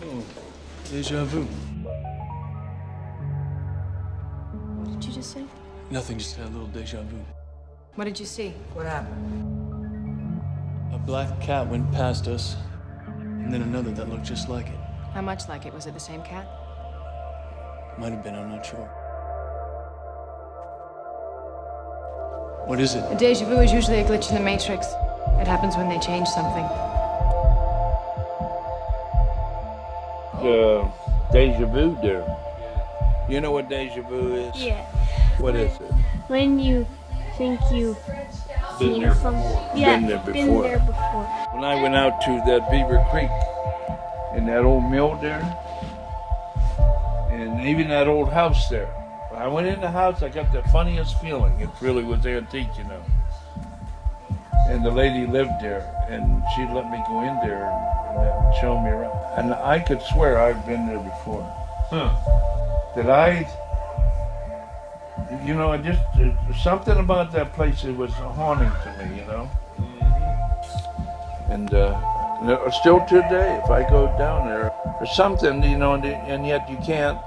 Oh, déjà vu. What did you just say? Nothing, just had a little déjà vu. What did you see? What happened? A black cat went past us, and then another that looked just like it. How much like it? Was it the same cat? Might have been, I'm not sure. What is it? A déjà vu is usually a glitch in the Matrix. It happens when they change something. Déjà vu there. You know what déjà vu is? Yeah. What is it? When you think you've Been seen there something. before. Yeah, Been there been before. there before. When I went out to that Beaver Creek and that old mill there, and even that old house there. When I went in the house, I got the funniest feeling. It really was antique, you know. And the lady lived there, and she let me go in there and show me around. And I could swear I've been there before. That you know, something about that place, it was haunting to me, you know. And still today, if I go down there, there's something, you know, and yet you can't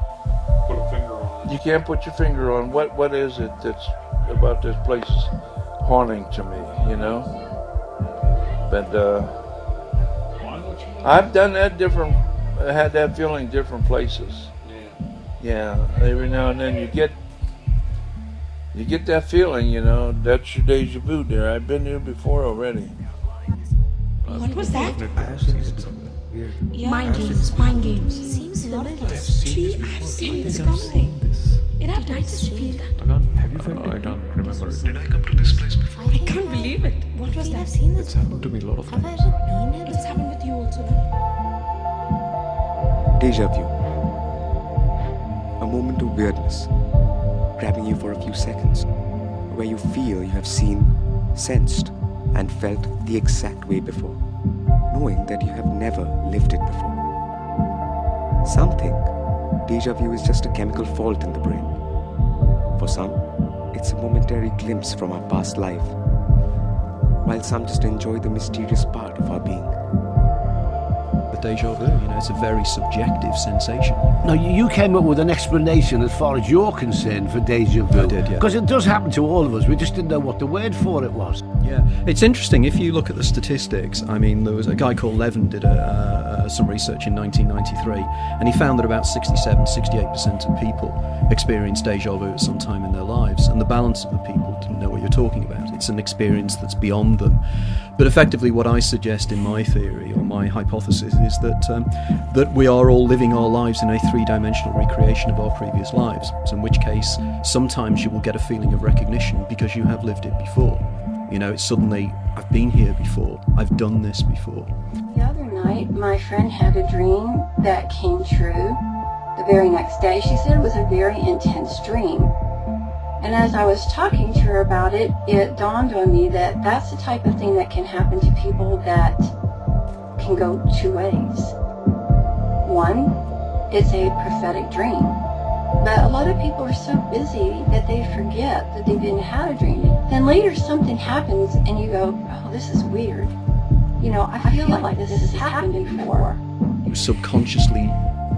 Put a finger on it. you can't put your finger on what is it that's about this place haunting to me, you know. But I've done that I had that feeling different places. Yeah, every now and then you get that feeling, you know. That's your déjà vu there. I've been here before already. What was that? Yeah. Mind games. Seems familiar. I've seen this guy. It happened. I just feel that. Have you felt it? I can't remember. Did I come to this place before? I can't believe it. What was that? I've seen this. It's happened to me a lot of Have I times. ever been here? It's happened with you also. Déjà vu. A moment of weirdness, grabbing you for a few seconds, where you feel you have seen, sensed, and felt the exact way before, knowing that you have never lived it before. Some think déjà vu is just a chemical fault in the brain. For some, it's a momentary glimpse from our past life, while some just enjoy the mysterious part of our being. The déjà vu, you know, it's a very subjective sensation. Now, you came up with an explanation as far as you're concerned for déjà vu. I did, yeah. Because it does happen to all of us. We just didn't know what the word for it was. Yeah, it's interesting. If you look at the statistics, I mean, there was a guy called Levin did some research in 1993, and he found that about 68% of people experienced déjà vu at some time in their lives, and the balance of the people didn't know what you're talking about. It's an experience that's beyond them. But effectively, what I suggest in my theory or my hypothesis is that we are all living our lives in a three-dimensional recreation of our previous lives. So in which case, sometimes you will get a feeling of recognition because you have lived it before. You know, it's suddenly, I've been here before, I've done this before. The other night, my friend had a dream that came true the very next day. She said it was a very intense dream. And as I was talking to her about it, it dawned on me that that's the type of thing that can happen to people that can go two ways. One, it's a prophetic dream. But a lot of people are so busy that they forget that they've even had a dream. Then later something happens and you go, oh, this is weird. You know, I feel like this has happened before. You subconsciously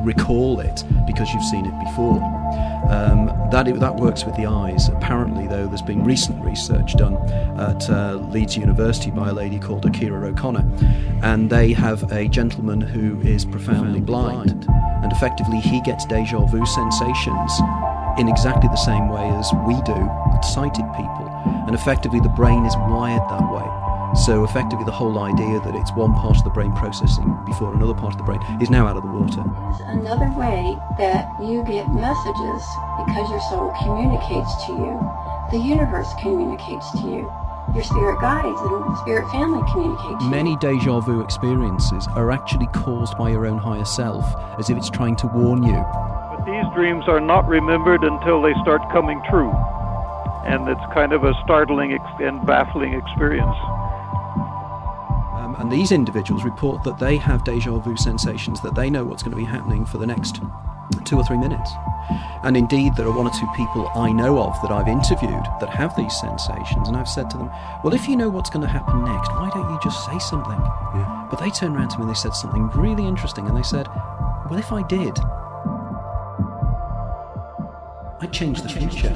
recall it because you've seen it before. That works with the eyes. Apparently, though, there's been recent research done at Leeds University by a lady called Akira O'Connor, and they have a gentleman who is profoundly blind, and effectively he gets déjà vu sensations in exactly the same way as we do sighted people, and effectively the brain is wired that way. So effectively the whole idea that it's one part of the brain processing before another part of the brain is now out of the water. There's another way that you get messages because your soul communicates to you. The universe communicates to you. Your spirit guides and spirit family communicate to you. Many déjà vu experiences are actually caused by your own higher self, as if it's trying to warn you. But these dreams are not remembered until they start coming true. And it's kind of a startling and baffling experience. And these individuals report that they have déjà vu sensations, that they know what's going to be happening for the next 2 or 3 minutes. And indeed, there are one or two people I know of that I've interviewed that have these sensations, and I've said to them, well, if you know what's going to happen next, why don't you just say something? Yeah. But they turned around to me and they said something really interesting, and they said, well, if I did, I'd change the future.